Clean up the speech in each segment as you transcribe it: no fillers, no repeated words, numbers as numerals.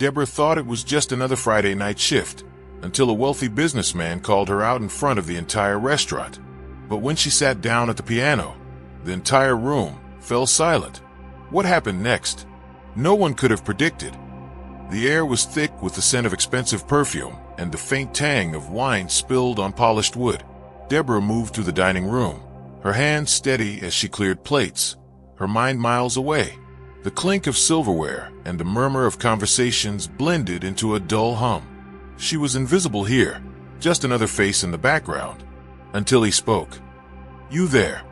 Deborah thought it was just another Friday night shift, until a wealthy businessman called her out in front of the entire restaurant. But when she sat down at the piano, the entire room fell silent. What happened next? No one could have predicted. The air was thick with the scent of expensive perfume and the faint tang of wine spilled on polished wood. Deborah moved through the dining room, her hands steady as she cleared plates, her mind miles away. The clink of silverware and the murmur of conversations blended into a dull hum. She was invisible here, just another face in the background, until he spoke. "You there?"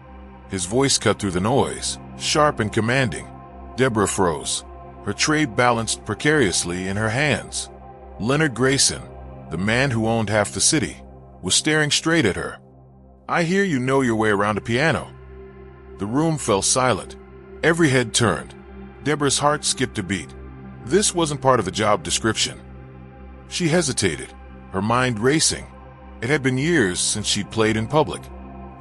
His voice cut through the noise, sharp and commanding. Deborah froze, her tray balanced precariously in her hands. Leonard Grayson, the man who owned half the city, was staring straight at her. "I hear you know your way around a piano." The room fell silent. Every head turned. Deborah's heart skipped a beat. This wasn't part of the job description. She hesitated, her mind racing. It had been years since she'd played in public.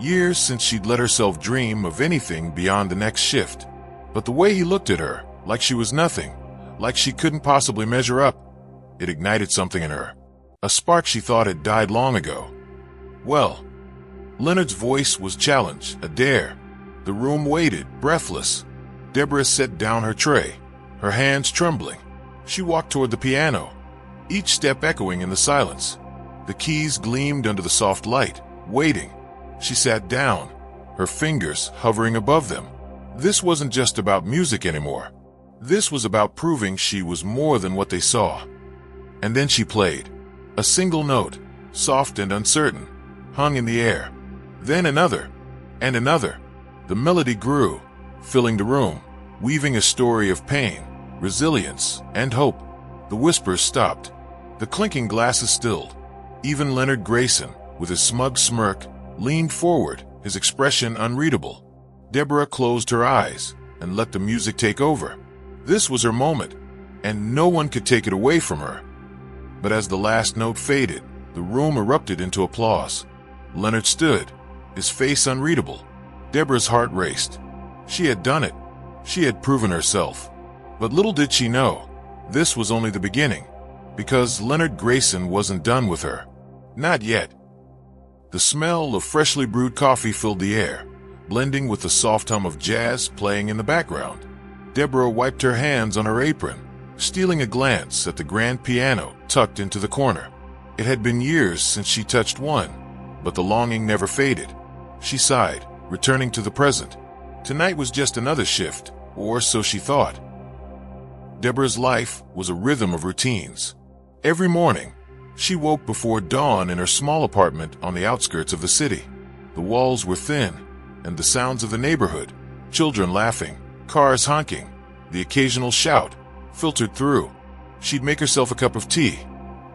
Years since she'd let herself dream of anything beyond the next shift. But the way he looked at her, like she was nothing, like she couldn't possibly measure up, it ignited something in her. A spark she thought had died long ago. "Well." Leonard's voice was challenge, a dare. The room waited, breathless. Deborah set down her tray, her hands trembling. She walked toward the piano, each step echoing in the silence. The keys gleamed under the soft light, waiting. She sat down, her fingers hovering above them. This wasn't just about music anymore. This was about proving she was more than what they saw. And then she played. A single note, soft and uncertain, hung in the air. Then another, and another. The melody grew, filling the room, weaving a story of pain, resilience, and hope. The whispers stopped. The clinking glasses stilled. Even Leonard Grayson, with his smug smirk, leaned forward, his expression unreadable. Deborah closed her eyes and let the music take over. This was her moment, and no one could take it away from her. But as the last note faded, the room erupted into applause. Leonard stood, his face unreadable. Deborah's heart raced. She had done it. She had proven herself. But little did she know, this was only the beginning, because Leonard Grayson wasn't done with her. Not yet. The smell of freshly brewed coffee filled the air, blending with the soft hum of jazz playing in the background. Deborah wiped her hands on her apron, stealing a glance at the grand piano tucked into the corner. It had been years since she touched one, but the longing never faded. She sighed, returning to the present. Tonight was just another shift, or so she thought. Deborah's life was a rhythm of routines. Every morning, she woke before dawn in her small apartment on the outskirts of the city. The walls were thin, and the sounds of the neighborhood, children laughing, cars honking, the occasional shout, filtered through. She'd make herself a cup of tea,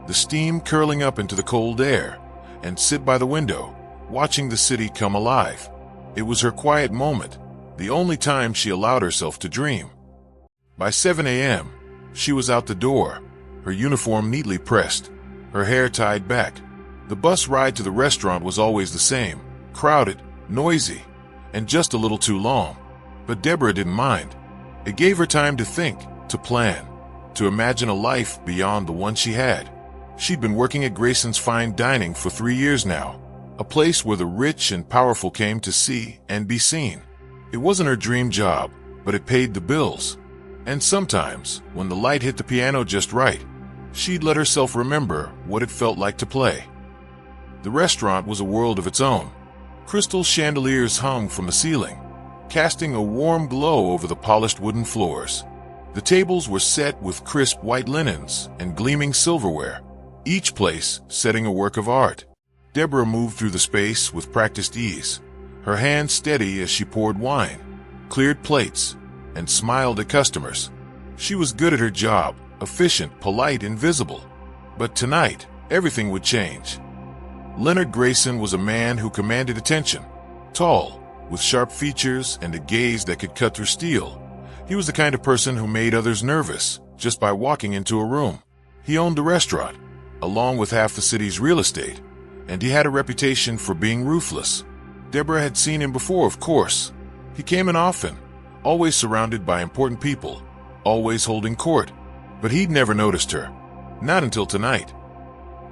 the steam curling up into the cold air, and sit by the window, watching the city come alive. It was her quiet moment, the only time she allowed herself to dream. By 7 a.m., she was out the door, her uniform neatly pressed, her hair tied back. The bus ride to the restaurant was always the same, crowded, noisy, and just a little too long. But Deborah didn't mind. It gave her time to think, to plan, to imagine a life beyond the one she had. She'd been working at Grayson's Fine Dining for 3 years now, a place where the rich and powerful came to see and be seen. It wasn't her dream job, but it paid the bills. And sometimes, when the light hit the piano just right, she'd let herself remember what it felt like to play. The restaurant was a world of its own. Crystal chandeliers hung from the ceiling, casting a warm glow over the polished wooden floors. The tables were set with crisp white linens and gleaming silverware, each place setting a work of art. Deborah moved through the space with practiced ease, her hands steady as she poured wine, cleared plates, and smiled at customers. She was good at her job, efficient, polite, invisible. But tonight, everything would change. Leonard Grayson was a man who commanded attention. Tall, with sharp features and a gaze that could cut through steel, he was the kind of person who made others nervous just by walking into a room. He owned the restaurant, along with half the city's real estate, and he had a reputation for being ruthless. Deborah had seen him before, of course. He came in often, always surrounded by important people, always holding court. But he'd never noticed her. Not until tonight.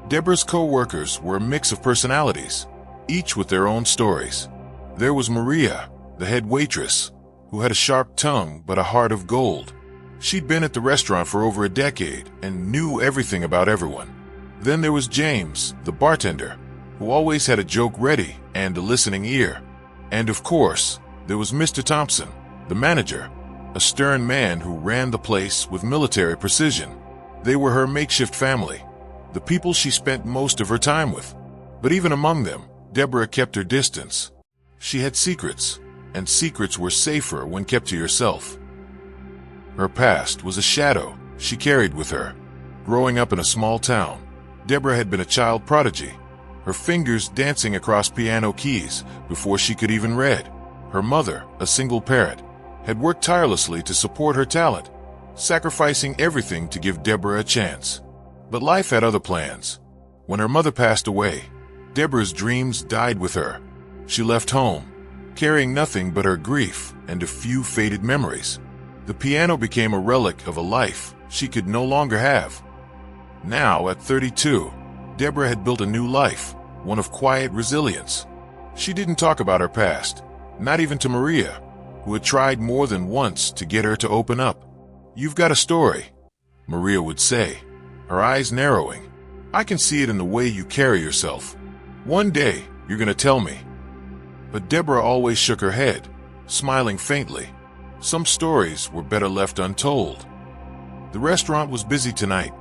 Deborah's co-workers were a mix of personalities, each with their own stories. There was Maria, the head waitress, who had a sharp tongue but a heart of gold. She'd been at the restaurant for over a decade and knew everything about everyone. Then there was James, the bartender, who always had a joke ready and a listening ear. And of course, there was Mr. Thompson, the manager, a stern man who ran the place with military precision. They were her makeshift family, the people she spent most of her time with. But even among them, Deborah kept her distance. She had secrets, and secrets were safer when kept to yourself. Her past was a shadow she carried with her. Growing up in a small town, Deborah had been a child prodigy, her fingers dancing across piano keys before she could even read. Her mother, a single parent, had worked tirelessly to support her talent, sacrificing everything to give Deborah a chance. But life had other plans. When her mother passed away, Deborah's dreams died with her. She left home, carrying nothing but her grief and a few faded memories. The piano became a relic of a life she could no longer have. Now, at 32, Deborah had built a new life, one of quiet resilience. She didn't talk about her past, not even to Maria, who had tried more than once to get her to open up. "You've got a story," Maria would say, her eyes narrowing. "I can see it in the way you carry yourself. One day, you're going to tell me." But Deborah always shook her head, smiling faintly. Some stories were better left untold. The restaurant was busy tonight,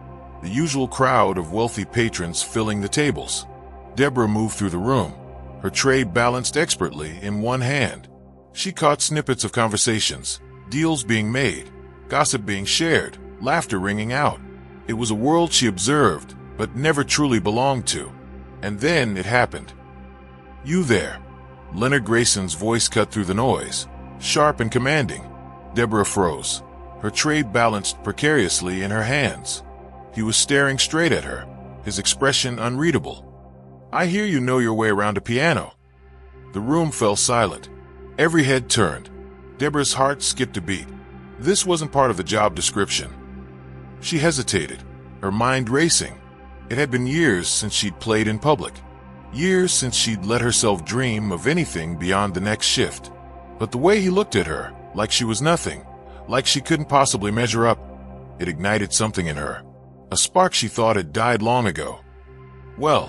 the usual crowd of wealthy patrons filling the tables. Deborah moved through the room, her tray balanced expertly in one hand. She caught snippets of conversations, deals being made, gossip being shared, laughter ringing out. It was a world she observed, but never truly belonged to. And then it happened. "You there?" Leonard Grayson's voice cut through the noise, sharp and commanding. Deborah froze, her tray balanced precariously in her hands. He was staring straight at her, his expression unreadable. "I hear you know your way around a piano." The room fell silent. Every head turned. Deborah's heart skipped a beat. This wasn't part of the job description. She hesitated, her mind racing. It had been years since she'd played in public. Years since she'd let herself dream of anything beyond the next shift. But the way he looked at her, like she was nothing, like she couldn't possibly measure up, it ignited something in her. A spark she thought had died long ago. "Well,"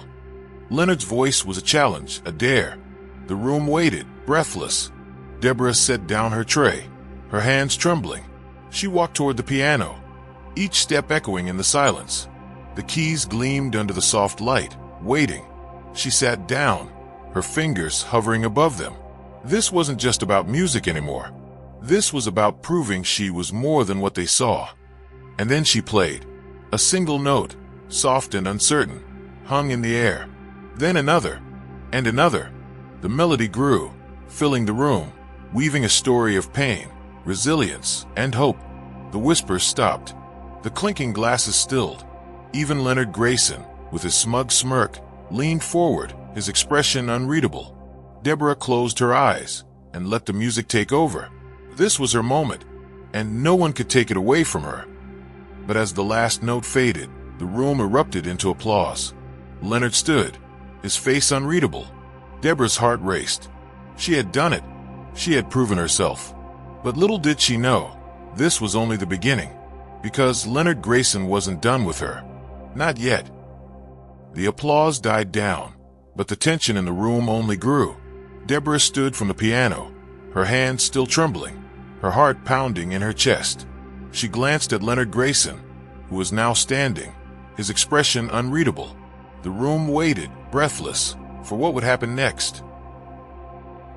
Leonard's voice was a challenge, a dare. The room waited, breathless. Deborah set down her tray, her hands trembling. She walked toward the piano, each step echoing in the silence. The keys gleamed under the soft light, waiting. She sat down, her fingers hovering above them. This wasn't just about music anymore. This was about proving she was more than what they saw. And then she played. A single note, soft and uncertain, hung in the air. Then another, and another. The melody grew, filling the room, weaving a story of pain, resilience, and hope. The whispers stopped. The clinking glasses stilled. Even Leonard Grayson, with his smug smirk, leaned forward, his expression unreadable. Deborah closed her eyes and let the music take over. This was her moment, and no one could take it away from her. But as the last note faded, the room erupted into applause. Leonard stood, his face unreadable. Deborah's heart raced. She had done it. She had proven herself. But little did she know, this was only the beginning. Because Leonard Grayson wasn't done with her. Not yet. The applause died down, but the tension in the room only grew. Deborah stood from the piano, her hands still trembling, her heart pounding in her chest. She glanced at Leonard Grayson, who was now standing, his expression unreadable. The room waited, breathless, for what would happen next.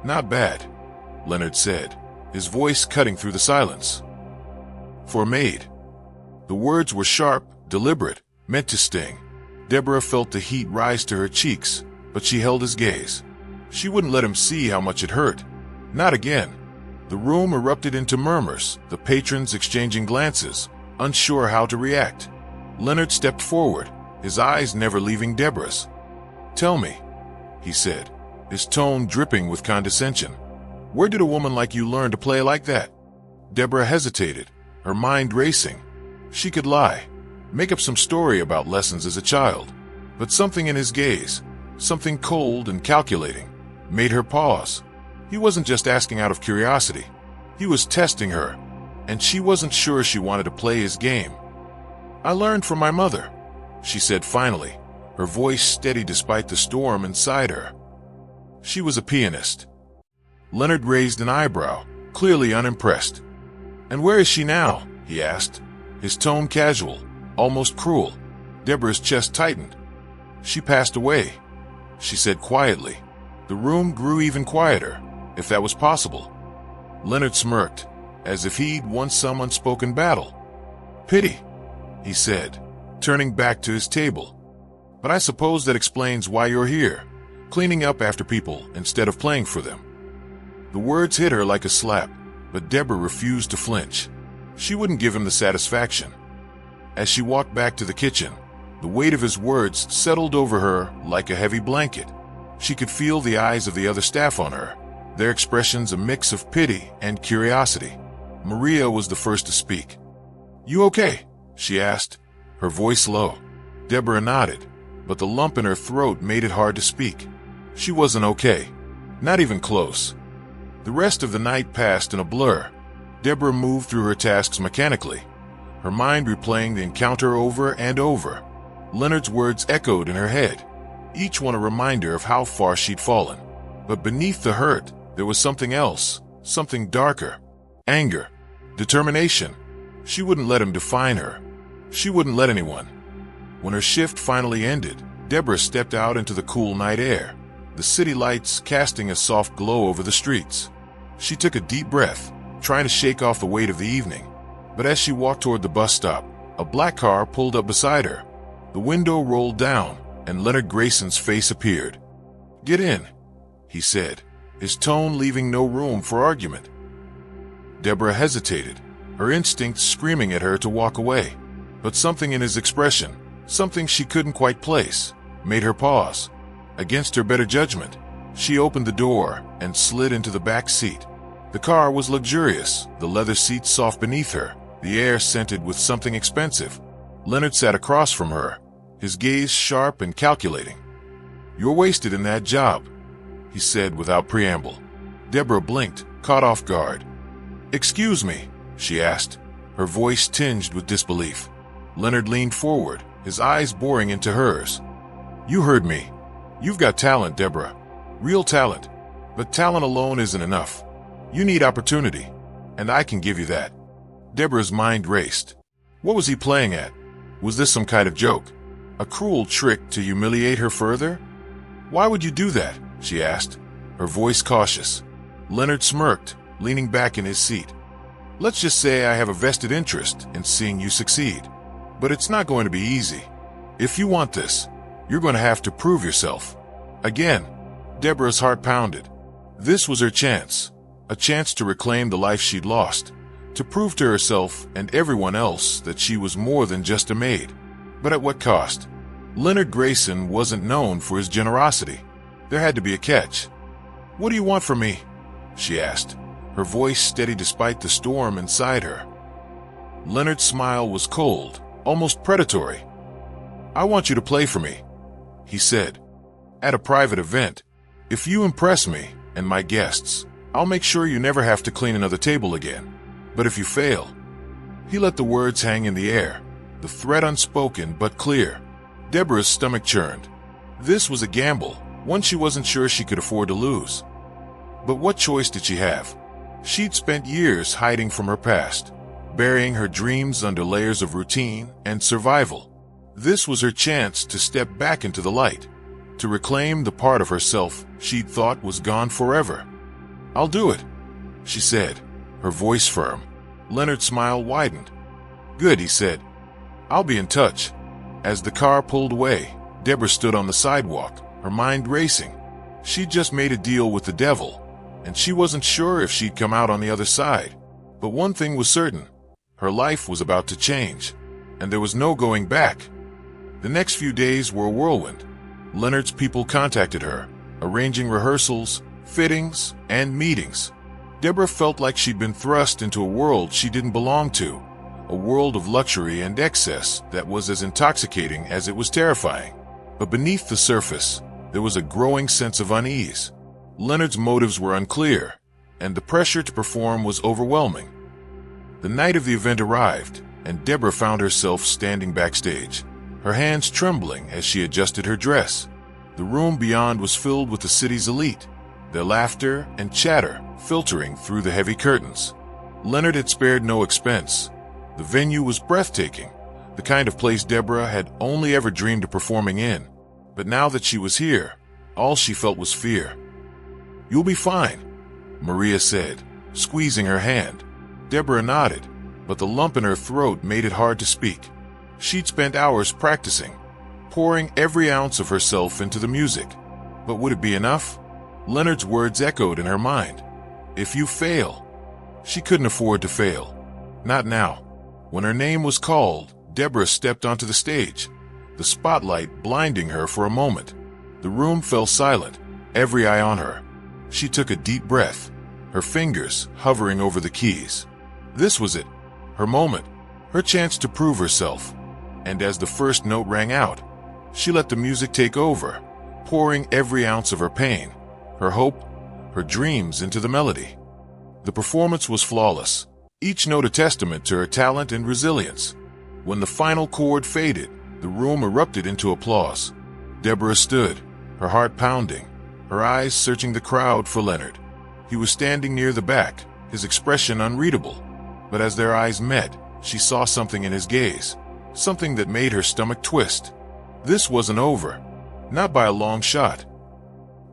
"Not bad," Leonard said, his voice cutting through the silence. "For Maid." The words were sharp, deliberate, meant to sting. Deborah felt the heat rise to her cheeks, but she held his gaze. She wouldn't let him see how much it hurt. Not again. The room erupted into murmurs, the patrons exchanging glances, unsure how to react. Leonard stepped forward, his eyes never leaving Deborah's. "Tell me," he said, his tone dripping with condescension. "Where did a woman like you learn to play like that?" Deborah hesitated, her mind racing. She could lie, make up some story about lessons as a child, but something in his gaze, something cold and calculating, made her pause. He wasn't just asking out of curiosity. He was testing her, and she wasn't sure she wanted to play his game. "I learned from my mother," she said finally, her voice steady despite the storm inside her. She was a pianist. Leonard raised an eyebrow, clearly unimpressed. "And where is she now?" he asked, his tone casual, almost cruel. Deborah's chest tightened. "She passed away," she said quietly. The room grew even quieter, if that was possible. Leonard smirked, as if he'd won some unspoken battle. "Pity," he said, turning back to his table. "But I suppose that explains why you're here, cleaning up after people instead of playing for them." The words hit her like a slap, but Deborah refused to flinch. She wouldn't give him the satisfaction. As she walked back to the kitchen, the weight of his words settled over her like a heavy blanket. She could feel the eyes of the other staff on her, their expressions a mix of pity and curiosity. Maria was the first to speak. "You okay?" she asked, her voice low. Deborah nodded, but the lump in her throat made it hard to speak. She wasn't okay. Not even close. The rest of the night passed in a blur. Deborah moved through her tasks mechanically, her mind replaying the encounter over and over. Leonard's words echoed in her head, each one a reminder of how far she'd fallen. But beneath the hurt, there was something else, something darker. Anger. Determination. She wouldn't let him define her. She wouldn't let anyone. When her shift finally ended, Deborah stepped out into the cool night air, the city lights casting a soft glow over the streets. She took a deep breath, trying to shake off the weight of the evening. But as she walked toward the bus stop, a black car pulled up beside her. The window rolled down, and Leonard Grayson's face appeared. "Get in," he said, his tone leaving no room for argument. Deborah hesitated, her instincts screaming at her to walk away. But something in his expression, something she couldn't quite place, made her pause. Against her better judgment, she opened the door and slid into the back seat. The car was luxurious, the leather seats soft beneath her, the air scented with something expensive. Leonard sat across from her, his gaze sharp and calculating. "You're wasted in that job," he said without preamble. Deborah blinked, caught off guard. "Excuse me," she asked, her voice tinged with disbelief. Leonard leaned forward, his eyes boring into hers. "You heard me. You've got talent, Deborah. Real talent. But talent alone isn't enough. You need opportunity, and I can give you that." Deborah's mind raced. What was he playing at? Was this some kind of joke? A cruel trick to humiliate her further? "Why would you do that?" she asked, her voice cautious. Leonard smirked, leaning back in his seat. "Let's just say I have a vested interest in seeing you succeed. But it's not going to be easy. If you want this, you're going to have to prove yourself." Again, Deborah's heart pounded. This was her chance, a chance to reclaim the life she'd lost, to prove to herself and everyone else that she was more than just a maid. But at what cost? Leonard Grayson wasn't known for his generosity. There had to be a catch. "What do you want from me?" she asked, her voice steady despite the storm inside her. Leonard's smile was cold, almost predatory. "I want you to play for me," he said. "At a private event. If you impress me and my guests, I'll make sure you never have to clean another table again. But if you fail..." He let the words hang in the air, the threat unspoken but clear. Deborah's stomach churned. This was a gamble, one she wasn't sure she could afford to lose. But what choice did she have? She'd spent years hiding from her past, burying her dreams under layers of routine and survival. This was her chance to step back into the light, to reclaim the part of herself she'd thought was gone forever. "I'll do it," she said, her voice firm. Leonard's smile widened. "Good," he said. "I'll be in touch." As the car pulled away, Deborah stood on the sidewalk, her mind racing. She'd just made a deal with the devil, and she wasn't sure if she'd come out on the other side. But one thing was certain. Her life was about to change, and there was no going back. The next few days were a whirlwind. Leonard's people contacted her, arranging rehearsals, fittings, and meetings. Deborah felt like she'd been thrust into a world she didn't belong to, a world of luxury and excess that was as intoxicating as it was terrifying. But beneath the surface, there was a growing sense of unease. Leonard's motives were unclear, and the pressure to perform was overwhelming. The night of the event arrived, and Deborah found herself standing backstage, her hands trembling as she adjusted her dress. The room beyond was filled with the city's elite, their laughter and chatter filtering through the heavy curtains. Leonard had spared no expense. The venue was breathtaking, the kind of place Deborah had only ever dreamed of performing in. But now that she was here, all she felt was fear. "You'll be fine," Maria said, squeezing her hand. Deborah nodded, but the lump in her throat made it hard to speak. She'd spent hours practicing, pouring every ounce of herself into the music. But would it be enough? Leonard's words echoed in her mind. "If you fail." She couldn't afford to fail. Not now. When her name was called, Deborah stepped onto the stage, the spotlight blinding her for a moment. The room fell silent, every eye on her. She took a deep breath, her fingers hovering over the keys. This was it, her moment, her chance to prove herself. And as the first note rang out, she let the music take over, pouring every ounce of her pain, her hope, her dreams into the melody. The performance was flawless, each note a testament to her talent and resilience. When the final chord faded, the room erupted into applause. Deborah stood, her heart pounding, her eyes searching the crowd for Leonard. He was standing near the back, his expression unreadable. But as their eyes met, she saw something in his gaze, something that made her stomach twist. This wasn't over, not by a long shot.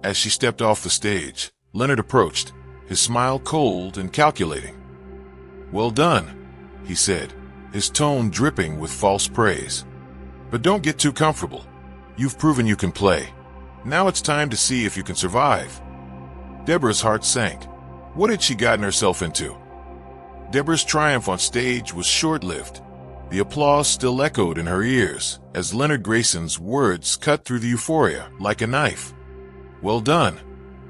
As she stepped off the stage, Leonard approached, his smile cold and calculating. "Well done," he said, his tone dripping with false praise. "But don't get too comfortable. You've proven you can play. Now it's time to see if you can survive." Deborah's heart sank. What had she gotten herself into? Deborah's triumph on stage was short-lived. The applause still echoed in her ears as Leonard Grayson's words cut through the euphoria like a knife. "Well done,"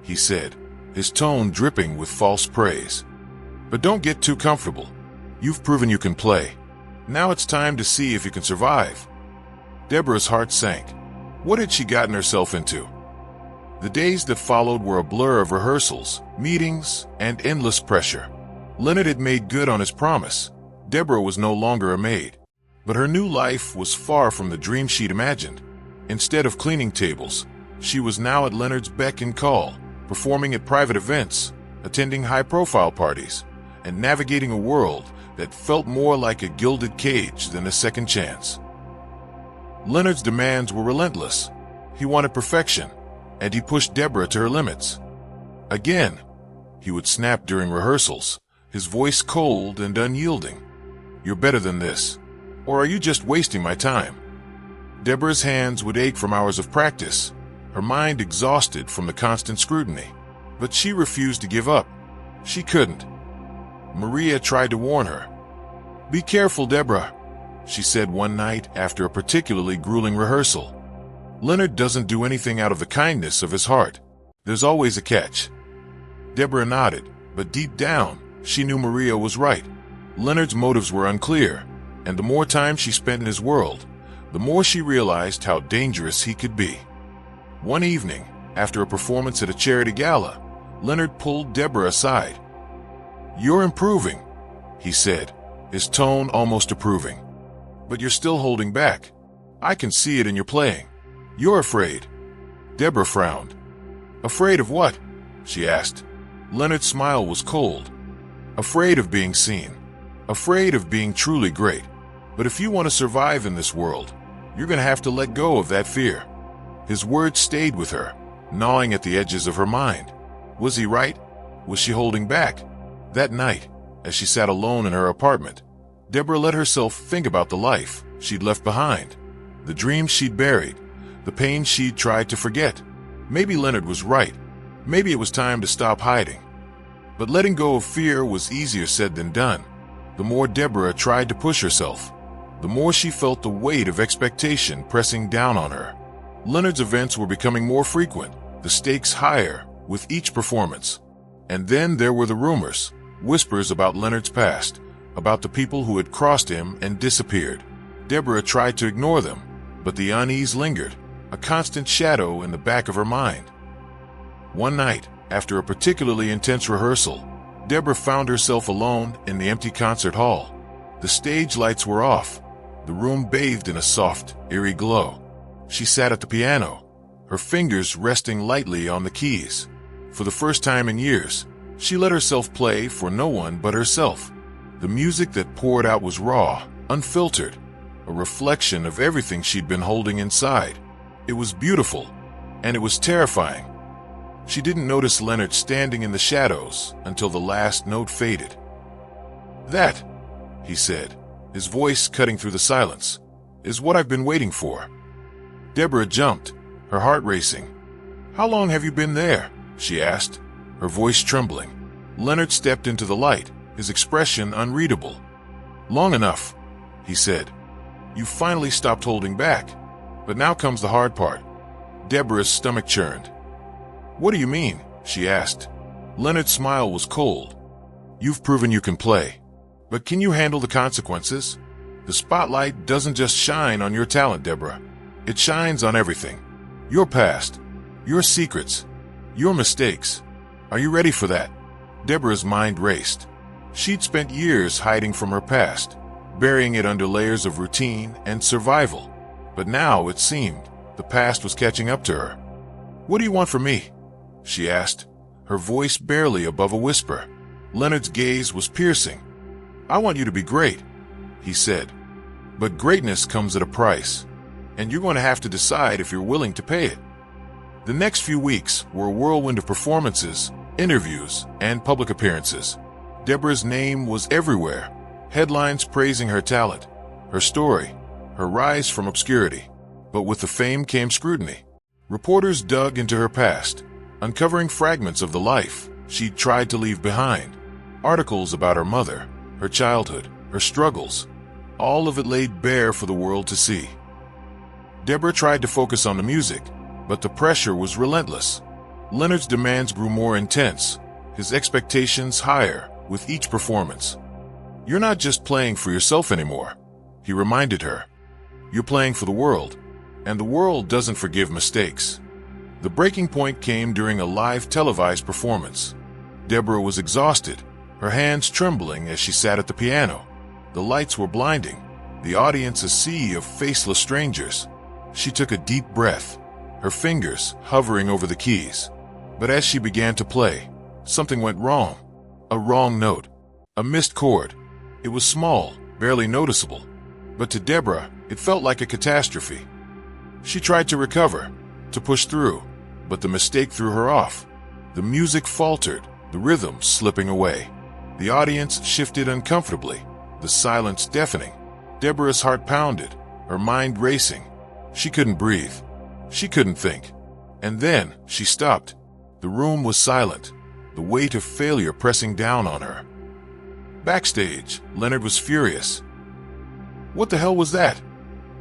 he said, his tone dripping with false praise. "But don't get too comfortable. You've proven you can play. Now it's time to see if you can survive." Deborah's heart sank. What had she gotten herself into? The days that followed were a blur of rehearsals, meetings, and endless pressure. Leonard had made good on his promise. Deborah was no longer a maid. But her new life was far from the dream she'd imagined. Instead of cleaning tables, she was now at Leonard's beck and call, performing at private events, attending high-profile parties, and navigating a world that felt more like a gilded cage than a second chance. Leonard's demands were relentless. He wanted perfection, and he pushed Deborah to her limits. Again, he would snap during rehearsals, his voice cold and unyielding. "You're better than this. Or are you just wasting my time?" Deborah's hands would ache from hours of practice, her mind exhausted from the constant scrutiny. But she refused to give up. She couldn't. Maria tried to warn her. "Be careful, Deborah," she said one night after a particularly grueling rehearsal. "Leonard doesn't do anything out of the kindness of his heart. There's always a catch." Deborah nodded, but deep down, she knew Maria was right. Leonard's motives were unclear, and the more time she spent in his world, the more she realized how dangerous he could be. One evening, after a performance at a charity gala, Leonard pulled Deborah aside. "You're improving," he said, his tone almost approving. "But you're still holding back. I can see it in your playing. You're afraid." Deborah frowned. "Afraid of what?" she asked. Leonard's smile was cold. "Afraid of being seen. Afraid of being truly great. But if you want to survive in this world, you're going to have to let go of that fear." His words stayed with her, gnawing at the edges of her mind. Was he right? Was she holding back? That night, as she sat alone in her apartment, Deborah let herself think about the life she'd left behind, the dreams she'd buried, the pain she'd tried to forget. Maybe Leonard was right. Maybe it was time to stop hiding. But letting go of fear was easier said than done. The more Deborah tried to push herself, the more she felt the weight of expectation pressing down on her. Leonard's events were becoming more frequent, the stakes higher with each performance. And then there were the rumors, whispers about Leonard's past, about the people who had crossed him and disappeared. Deborah tried to ignore them, but the unease lingered, a constant shadow in the back of her mind. One night, after a particularly intense rehearsal, Deborah found herself alone in the empty concert hall. The stage lights were off, the room bathed in a soft, eerie glow. She sat at the piano, her fingers resting lightly on the keys. For the first time in years, she let herself play for no one but herself. The music that poured out was raw, unfiltered, a reflection of everything she'd been holding inside. It was beautiful, and it was terrifying. She didn't notice Leonard standing in the shadows until the last note faded. "That," he said, his voice cutting through the silence, "is what I've been waiting for." Deborah jumped, her heart racing. "How long have you been there?" she asked, her voice trembling. Leonard stepped into the light, his expression unreadable. "Long enough," he said. "You finally stopped holding back. But now comes the hard part." Deborah's stomach churned. "What do you mean?" she asked. Leonard's smile was cold. "You've proven you can play. But can you handle the consequences? The spotlight doesn't just shine on your talent, Deborah. It shines on everything. Your past, your secrets, your mistakes. Are you ready for that?" Deborah's mind raced. She'd spent years hiding from her past, burying it under layers of routine and survival. But now, it seemed, the past was catching up to her. "What do you want from me?" she asked, her voice barely above a whisper. Leonard's gaze was piercing. "I want you to be great," he said. "But greatness comes at a price, and you're going to have to decide if you're willing to pay it." The next few weeks were a whirlwind of performances, interviews, and public appearances. Deborah's name was everywhere, headlines praising her talent, her story, her rise from obscurity. But with the fame came scrutiny. Reporters dug into her past, uncovering fragments of the life she'd tried to leave behind. Articles about her mother, her childhood, her struggles, all of it laid bare for the world to see. Deborah tried to focus on the music, but the pressure was relentless. Leonard's demands grew more intense, his expectations higher with each performance. "You're not just playing for yourself anymore," he reminded her. "You're playing for the world, and the world doesn't forgive mistakes." The breaking point came during a live televised performance. Deborah was exhausted, her hands trembling as she sat at the piano. The lights were blinding, the audience a sea of faceless strangers. She took a deep breath, her fingers hovering over the keys. But as she began to play, something went wrong. A wrong note, a missed chord. It was small, barely noticeable, but to Deborah, it felt like a catastrophe. She tried to recover, to push through, but the mistake threw her off. The music faltered, the rhythm slipping away. The audience shifted uncomfortably, the silence deafening. Deborah's heart pounded, her mind racing. She couldn't breathe. She couldn't think. And then she stopped. The room was silent, the weight of failure pressing down on her. Backstage, Leonard was furious. "What the hell was that?"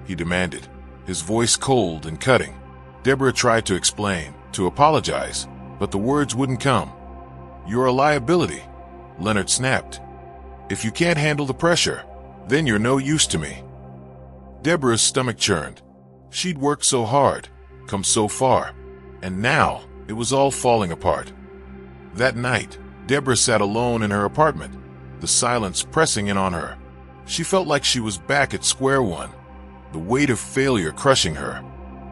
he demanded, his voice cold and cutting. Deborah tried to explain, to apologize, but the words wouldn't come. "You're a liability," Leonard snapped. "If you can't handle the pressure, then you're no use to me." Deborah's stomach churned. She'd worked so hard, come so far, and now it was all falling apart. That night, Deborah sat alone in her apartment, the silence pressing in on her. She felt like she was back at square one, the weight of failure crushing her.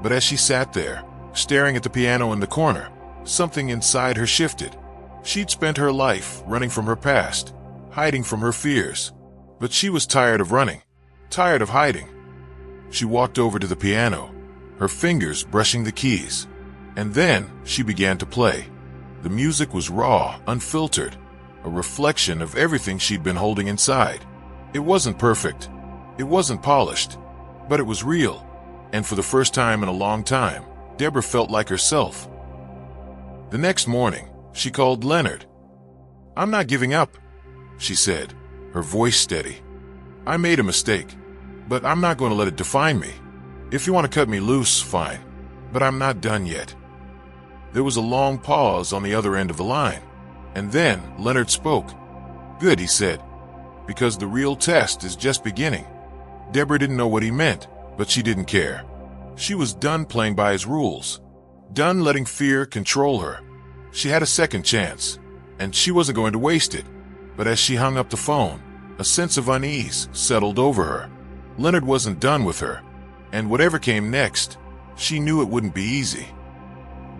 But as she sat there, staring at the piano in the corner, something inside her shifted. She'd spent her life running from her past, hiding from her fears. But she was tired of running, tired of hiding. She walked over to the piano, her fingers brushing the keys. And then she began to play. The music was raw, unfiltered, a reflection of everything she'd been holding inside. It wasn't perfect, it wasn't polished, but it was real. And for the first time in a long time, Deborah felt like herself. The next morning, she called Leonard. "I'm not giving up," she said, her voice steady. "I made a mistake, but I'm not going to let it define me. If you want to cut me loose, fine, but I'm not done yet." There was a long pause on the other end of the line, and then Leonard spoke. "Good," he said. because the real test is just beginning. Deborah didn't know what he meant, but she didn't care. She was done playing by his rules, done letting fear control her. She had a second chance, and she wasn't going to waste it. But as she hung up the phone, a sense of unease settled over her. Leonard wasn't done with her, and whatever came next, she knew it wouldn't be easy.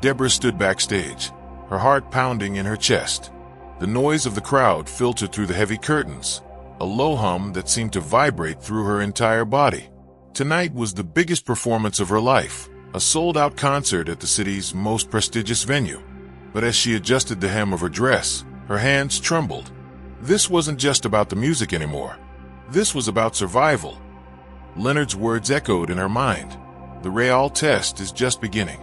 Deborah stood backstage, her heart pounding in her chest. The noise of the crowd filtered through the heavy curtains, a low hum that seemed to vibrate through her entire body. Tonight was the biggest performance of her life, a sold-out concert at the city's most prestigious venue. But as she adjusted the hem of her dress, her hands trembled. This wasn't just about the music anymore. This was about survival. Leonard's words echoed in her mind. The real test is just beginning.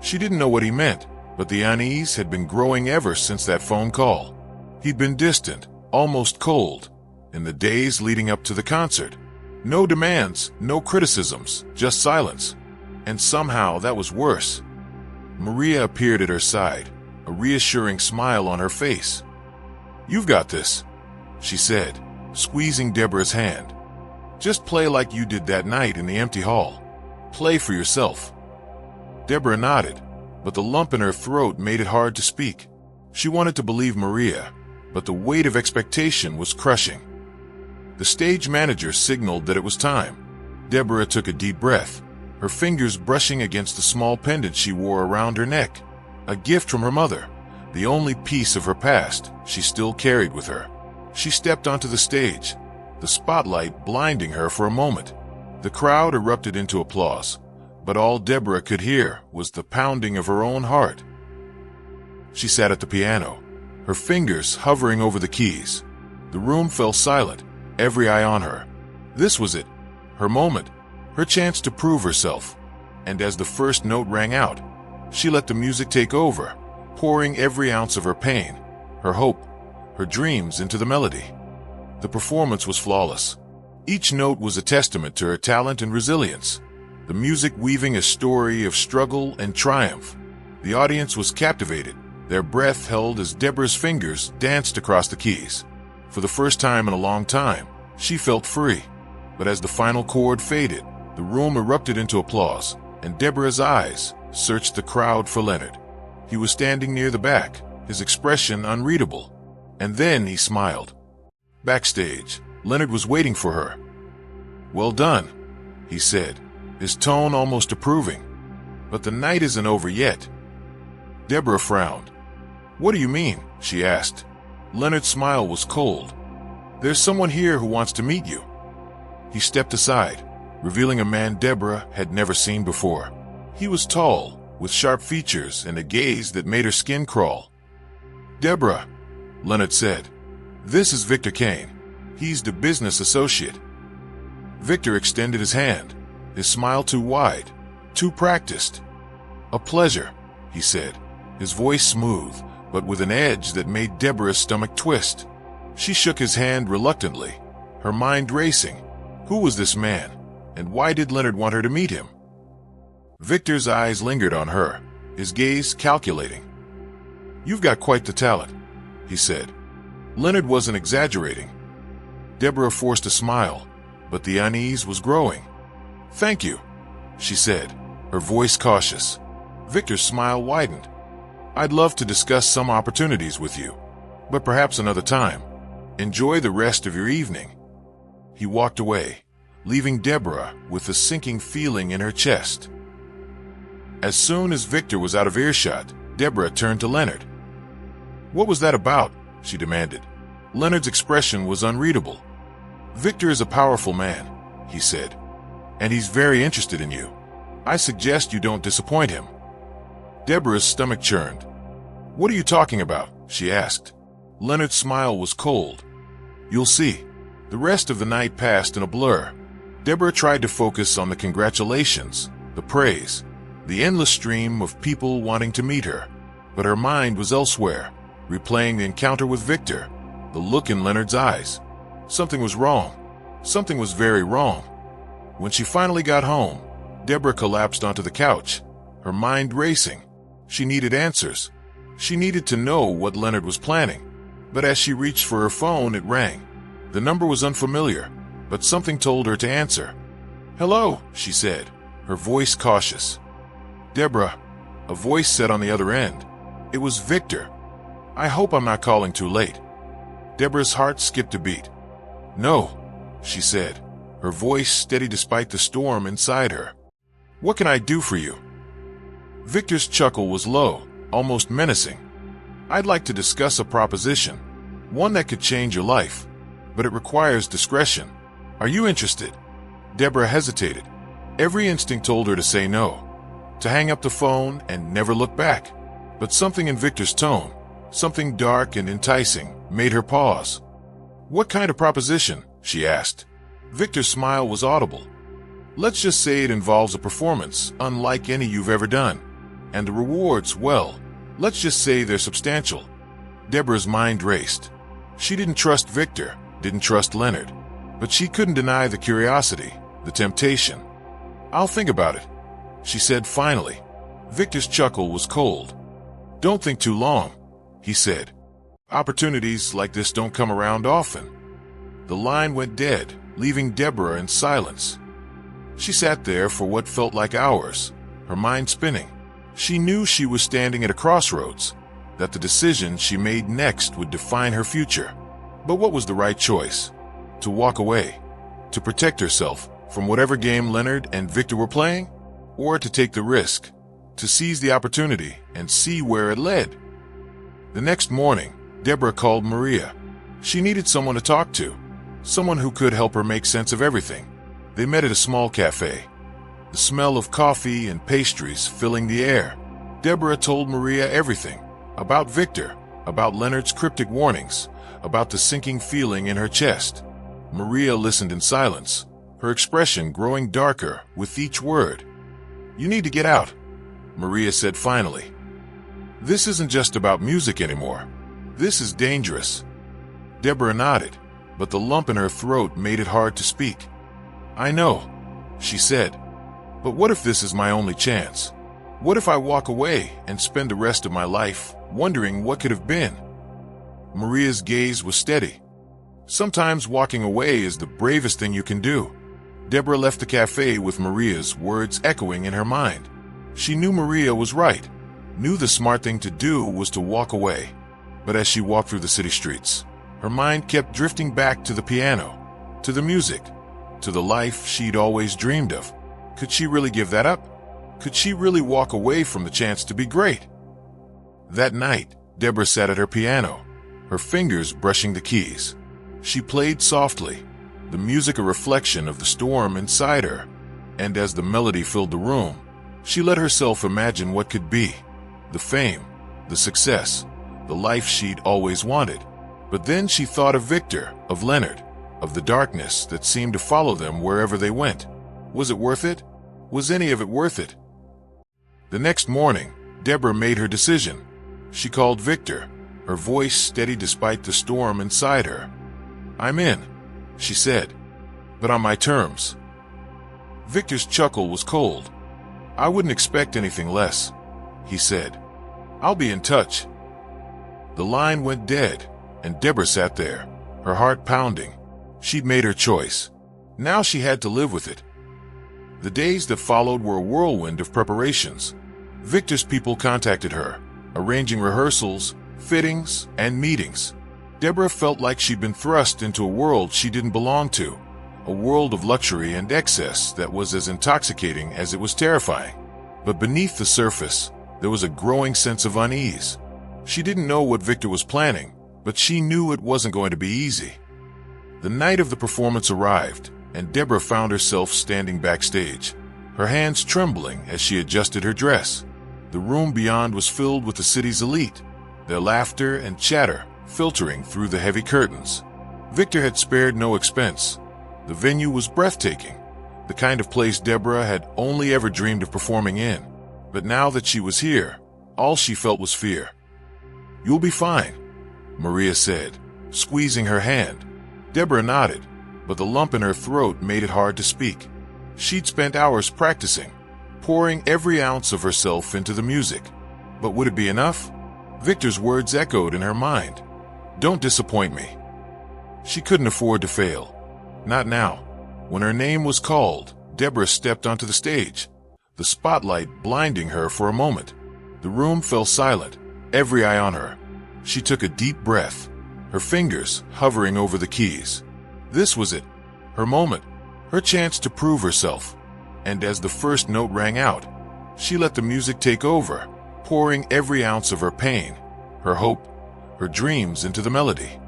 She didn't know what he meant, but the unease had been growing ever since that phone call. He'd been distant, almost cold, in the days leading up to the concert. No demands, no criticisms, just silence. And somehow that was worse. Maria appeared at her side, a reassuring smile on her face. "You've got this," she said, squeezing Deborah's hand. "Just play like you did that night in the empty hall. Play for yourself." Deborah nodded, but the lump in her throat made it hard to speak. She wanted to believe Maria, but the weight of expectation was crushing. The stage manager signaled that it was time. Deborah took a deep breath, her fingers brushing against the small pendant she wore around her neck, a gift from her mother, the only piece of her past she still carried with her. She stepped onto the stage, the spotlight blinding her for a moment. The crowd erupted into applause, but all Deborah could hear was the pounding of her own heart. She sat at the piano, her fingers hovering over the keys. The room fell silent, every eye on her. This was it, her moment, her chance to prove herself. And as the first note rang out, she let the music take over, pouring every ounce of her pain, her hope, her dreams into the melody. The performance was flawless. Each note was a testament to her talent and resilience, the music weaving a story of struggle and triumph. The audience was captivated, their breath held as Deborah's fingers danced across the keys. For the first time in a long time, she felt free. But as the final chord faded, the room erupted into applause, and Deborah's eyes searched the crowd for Leonard. He was standing near the back, his expression unreadable. And then he smiled. Backstage, Leonard was waiting for her. "Well done," he said, his tone almost approving. "But the night isn't over yet." Deborah frowned. "What do you mean?" she asked. Leonard's smile was cold. "There's someone here who wants to meet you." He stepped aside, revealing a man Deborah had never seen before. He was tall, with sharp features and a gaze that made her skin crawl. "Deborah," Leonard said, "this is Victor Kane. He's the business associate." Victor extended his hand, his smile too wide, too practiced. "A pleasure," he said, his voice smooth, but with an edge that made Deborah's stomach twist. She shook his hand reluctantly, her mind racing. Who was this man, and why did Leonard want her to meet him? Victor's eyes lingered on her, his gaze calculating. "You've got quite the talent," he said. Leonard wasn't exaggerating. Deborah forced a smile, but the unease was growing. "Thank you," she said, her voice cautious. Victor's smile widened. "I'd love to discuss some opportunities with you, but perhaps another time. Enjoy the rest of your evening." He walked away, leaving Deborah with a sinking feeling in her chest. As soon as Victor was out of earshot, Deborah turned to Leonard. "What was that about?" she demanded. Leonard's expression was unreadable. "Victor is a powerful man," he said, "and he's very interested in you. I suggest you don't disappoint him." Deborah's stomach churned. "What are you talking about?" she asked. Leonard's smile was cold. "You'll see." The rest of the night passed in a blur. Deborah tried to focus on the congratulations, the praise, the endless stream of people wanting to meet her. But her mind was elsewhere, replaying the encounter with Victor, the look in Leonard's eyes. Something was wrong. Something was very wrong. When she finally got home, Deborah collapsed onto the couch, her mind racing. She needed answers. She needed to know what Leonard was planning. But as she reached for her phone, it rang. The number was unfamiliar, but something told her to answer. "Hello," she said, her voice cautious. "Deborah," a voice said on the other end. It was Victor. "I hope I'm not calling too late." Deborah's heart skipped a beat. "No," she said, her voice steady despite the storm inside her. "What can I do for you?" Victor's chuckle was low, almost menacing. "I'd like to discuss a proposition, one that could change your life, but it requires discretion. Are you interested?" Deborah hesitated. Every instinct told her to say no, to hang up the phone and never look back. But something in Victor's tone, something dark and enticing, made her pause. "What kind of proposition?" she asked. Victor's smile was audible. "Let's just say it involves a performance unlike any you've ever done. And the rewards, well, let's just say they're substantial." Deborah's mind raced. She didn't trust Victor, didn't trust Leonard, but she couldn't deny the curiosity, the temptation. "I'll think about it," she said finally. Victor's chuckle was cold. "Don't think too long," he said. "Opportunities like this don't come around often." The line went dead, leaving Deborah in silence. She sat there for what felt like hours, her mind spinning. She knew she was standing at a crossroads, that the decision she made next would define her future. But what was the right choice? To walk away? To protect herself from whatever game Leonard and Victor were playing? Or to take the risk, to seize the opportunity and see where it led? The next morning, Deborah called Maria. She needed someone to talk to, someone who could help her make sense of everything. They met at a small cafe, the smell of coffee and pastries filling the air. Deborah told Maria everything, about Victor, about Leonard's cryptic warnings, about the sinking feeling in her chest. Maria listened in silence, her expression growing darker with each word. "You need to get out," Maria said finally. "This isn't just about music anymore. This is dangerous." Deborah nodded, but the lump in her throat made it hard to speak. "I know," she said, "but what if this is my only chance? What if I walk away and spend the rest of my life wondering what could have been?" Maria's gaze was steady. "Sometimes walking away is the bravest thing you can do." Deborah left the cafe with Maria's words echoing in her mind. She knew Maria was right, knew the smart thing to do was to walk away. But as she walked through the city streets, her mind kept drifting back to the piano, to the music, to the life she'd always dreamed of. Could she really give that up? Could she really walk away from the chance to be great? That night, Deborah sat at her piano, her fingers brushing the keys. She played softly, the music a reflection of the storm inside her, and as the melody filled the room, she let herself imagine what could be, the fame, the success, the life she'd always wanted. But then she thought of Victor, of Leonard, of the darkness that seemed to follow them wherever they went. Was it worth it? Was any of it worth it? The next morning, Deborah made her decision. She called Victor, her voice steady despite the storm inside her. "I'm in," she said, "but on my terms." Victor's chuckle was cold. "I wouldn't expect anything less," he said. "I'll be in touch." The line went dead, and Deborah sat there, her heart pounding. She'd made her choice. Now she had to live with it. The days that followed were a whirlwind of preparations. Victor's people contacted her, arranging rehearsals, fittings, and meetings. Deborah felt like she'd been thrust into a world she didn't belong to, a world of luxury and excess that was as intoxicating as it was terrifying. But beneath the surface, there was a growing sense of unease. She didn't know what Victor was planning, but she knew it wasn't going to be easy. The night of the performance arrived, and Deborah found herself standing backstage, her hands trembling as she adjusted her dress. The room beyond was filled with the city's elite, their laughter and chatter filtering through the heavy curtains. Victor had spared no expense. The venue was breathtaking, the kind of place Deborah had only ever dreamed of performing in. But now that she was here, all she felt was fear. "You'll be fine," Maria said, squeezing her hand. Deborah nodded, but the lump in her throat made it hard to speak. She'd spent hours practicing, pouring every ounce of herself into the music. But would it be enough? Victor's words echoed in her mind. "Don't disappoint me." She couldn't afford to fail. Not now. When her name was called, Deborah stepped onto the stage, the spotlight blinding her for a moment. The room fell silent, every eye on her. She took a deep breath, her fingers hovering over the keys. This was it, her moment, her chance to prove herself. And as the first note rang out, she let the music take over, pouring every ounce of her pain, her hope, her dreams into the melody.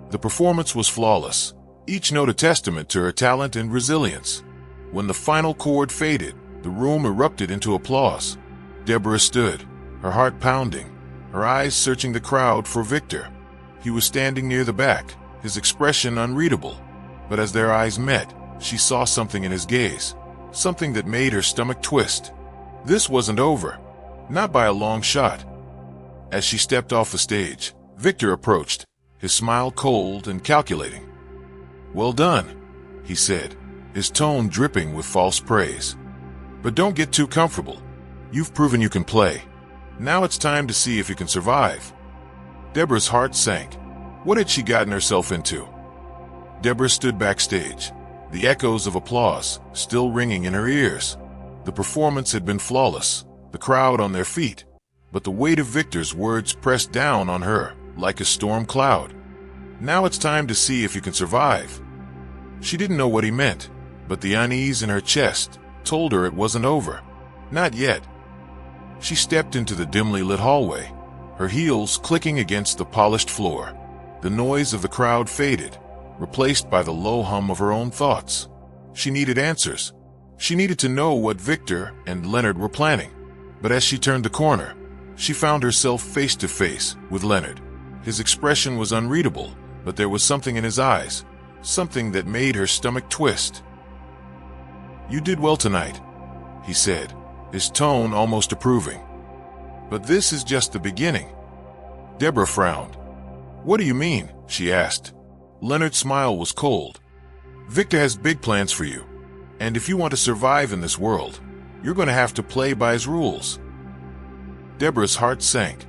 The performance was flawless, each note a testament to her talent and resilience. When the final chord faded, the room erupted into applause. Deborah stood, her heart pounding, her eyes searching the crowd for Victor. He was standing near the back, his expression unreadable. But as their eyes met, she saw something in his gaze, something that made her stomach twist. This wasn't over, not by a long shot. As she stepped off the stage, Victor approached, his smile cold and calculating. "Well done," he said, his tone dripping with false praise. "But don't get too comfortable. You've proven you can play. Now it's time to see if you can survive." Deborah's heart sank. What had she gotten herself into? Deborah stood backstage, the echoes of applause still ringing in her ears. The performance had been flawless, the crowd on their feet, but the weight of Victor's words pressed down on her like a storm cloud. "Now it's time to see if you can survive." She didn't know what he meant, but the unease in her chest told her it wasn't over. Not yet. She stepped into the dimly lit hallway, her heels clicking against the polished floor. The noise of the crowd faded, replaced by the low hum of her own thoughts. She needed answers. She needed to know what Victor and Leonard were planning. But as she turned the corner, she found herself face to face with Leonard. His expression was unreadable, but there was something in his eyes, something that made her stomach twist. "You did well tonight," he said, his tone almost approving. "But this is just the beginning." Deborah frowned. "What do you mean?" she asked. Leonard's smile was cold. "Victor has big plans for you, and if you want to survive in this world, you're going to have to play by his rules." Deborah's heart sank.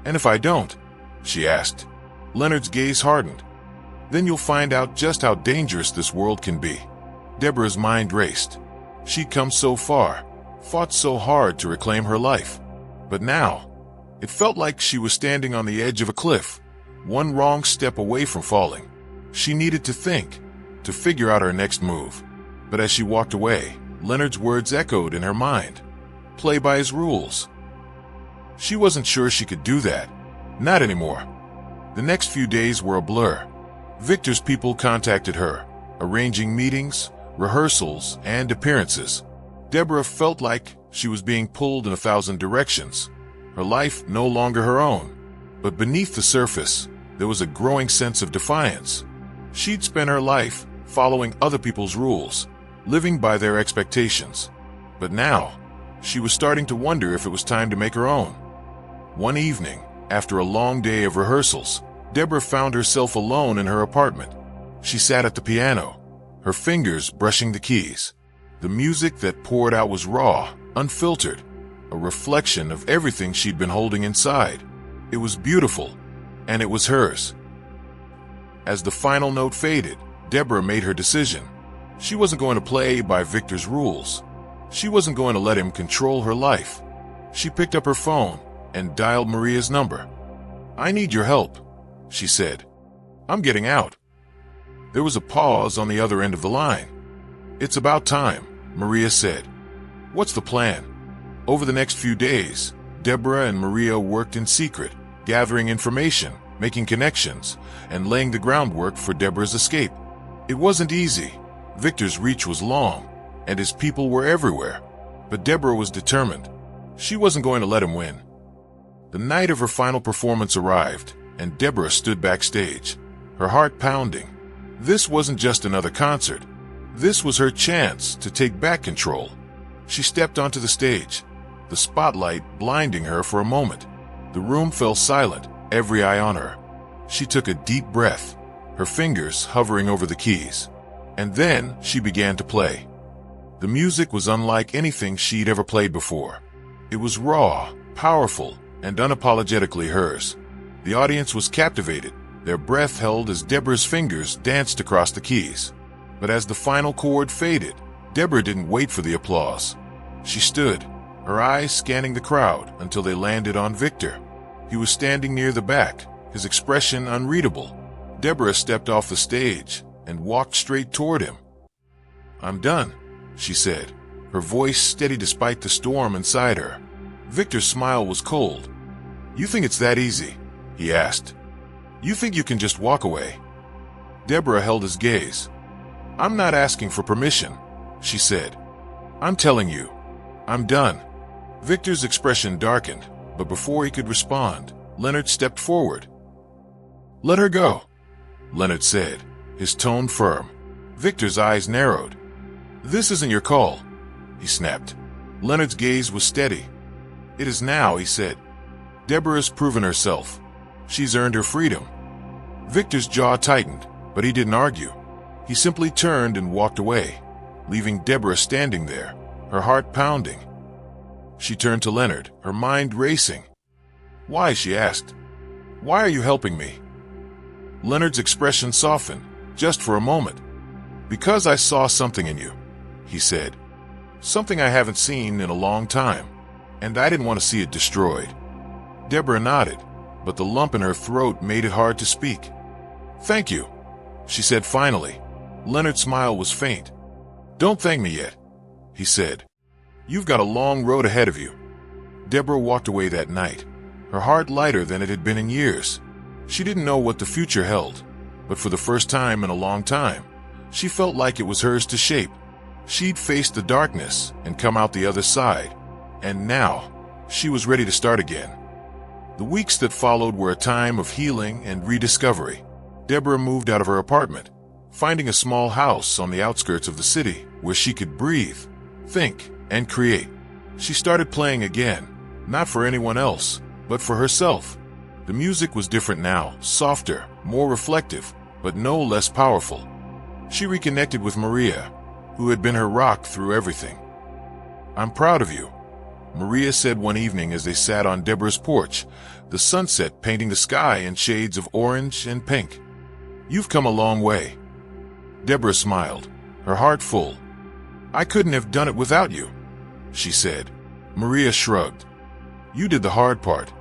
"And if I don't?" she asked. Leonard's gaze hardened. "Then you'll find out just how dangerous this world can be." Deborah's mind raced. She'd come so far, fought so hard to reclaim her life. But now, it felt like she was standing on the edge of a cliff, one wrong step away from falling. She needed to think, to figure out her next move. But as she walked away, Leonard's words echoed in her mind. Play by his rules. She wasn't sure she could do that. Not anymore. The next few days were a blur. Victor's people contacted her, arranging meetings, rehearsals, and appearances. Deborah felt like she was being pulled in 1,000 directions, her life no longer her own. But beneath the surface, there was a growing sense of defiance. She'd spent her life following other people's rules, living by their expectations. But now, she was starting to wonder if it was time to make her own. One evening, after a long day of rehearsals, Deborah found herself alone in her apartment. She sat at the piano, her fingers brushing the keys. The music that poured out was raw, unfiltered, a reflection of everything she'd been holding inside. It was beautiful, and it was hers. As the final note faded, Deborah made her decision. She wasn't going to play by Victor's rules. She wasn't going to let him control her life. She picked up her phone and dialed Maria's number. "I need your help," she said. "I'm getting out." There was a pause on the other end of the line. "It's about time," Maria said. "What's the plan?" Over the next few days, Deborah and Maria worked in secret, gathering information, making connections, and laying the groundwork for Deborah's escape. It wasn't easy. Victor's reach was long, and his people were everywhere. But Deborah was determined. She wasn't going to let him win. The night of her final performance arrived, and Deborah stood backstage, her heart pounding. This wasn't just another concert. This was her chance to take back control. She stepped onto the stage, the spotlight blinding her for a moment. The room fell silent, every eye on her. She took a deep breath, her fingers hovering over the keys. And then she began to play. The music was unlike anything she'd ever played before. It was raw, powerful, and unapologetically hers. The audience was captivated, their breath held as Deborah's fingers danced across the keys. But as the final chord faded, Deborah didn't wait for the applause. She stood, her eyes scanning the crowd until they landed on Victor. He was standing near the back, his expression unreadable. Deborah stepped off the stage and walked straight toward him. "I'm done," she said, her voice steady despite the storm inside her. Victor's smile was cold. "You think it's that easy?" he asked. "You think you can just walk away?" Deborah held his gaze. "I'm not asking for permission," she said. "I'm telling you, I'm done." Victor's expression darkened, but before he could respond, Leonard stepped forward. "Let her go," Leonard said, his tone firm. Victor's eyes narrowed. "This isn't your call," he snapped. Leonard's gaze was steady. "It is now," he said. "Deborah's proven herself. She's earned her freedom." Victor's jaw tightened, but he didn't argue. He simply turned and walked away, leaving Deborah standing there, her heart pounding. She turned to Leonard, her mind racing. "Why?" she asked. "Why are you helping me?" Leonard's expression softened, just for a moment. "Because I saw something in you," he said. "Something I haven't seen in a long time, and I didn't want to see it destroyed." Deborah nodded, but the lump in her throat made it hard to speak. "Thank you," she said finally. Leonard's smile was faint. "Don't thank me yet," he said. "You've got a long road ahead of you." Deborah walked away that night, her heart lighter than it had been in years. She didn't know what the future held, but for the first time in a long time, she felt like it was hers to shape. She'd faced the darkness and come out the other side, and now she was ready to start again. The weeks that followed were a time of healing and rediscovery. Deborah moved out of her apartment, finding a small house on the outskirts of the city where she could breathe, think, and create. She started playing again, not for anyone else, but for herself. The music was different now, softer, more reflective, but no less powerful. She reconnected with Maria, who had been her rock through everything. "I'm proud of you," Maria said one evening as they sat on Deborah's porch, the sunset painting the sky in shades of orange and pink. "You've come a long way." Deborah smiled, her heart full. "I couldn't have done it without you," she said. Maria shrugged. "You did the hard part.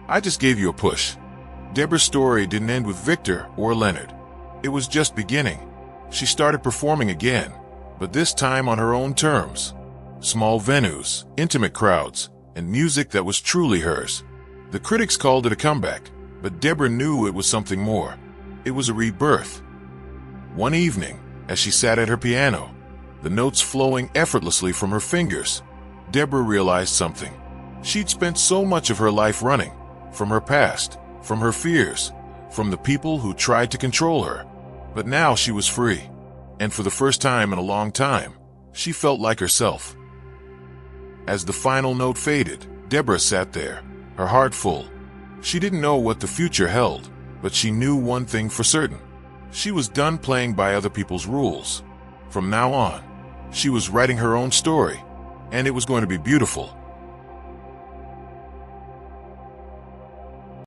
I just gave you a push." Deborah's story didn't end with Victor or Leonard. It was just beginning. She started performing again, but this time on her own terms. Small venues, intimate crowds, and music that was truly hers. The critics called it a comeback, but Deborah knew it was something more. It was a rebirth. One evening, as she sat at her piano, the notes flowing effortlessly from her fingers, Deborah realized something. She'd spent so much of her life running, from her past, from her fears, from the people who tried to control her. But now she was free, and for the first time in a long time, she felt like herself. As the final note faded, Deborah sat there, her heart full. She didn't know what the future held, but she knew one thing for certain. She was done playing by other people's rules. From now on, she was writing her own story, and it was going to be beautiful.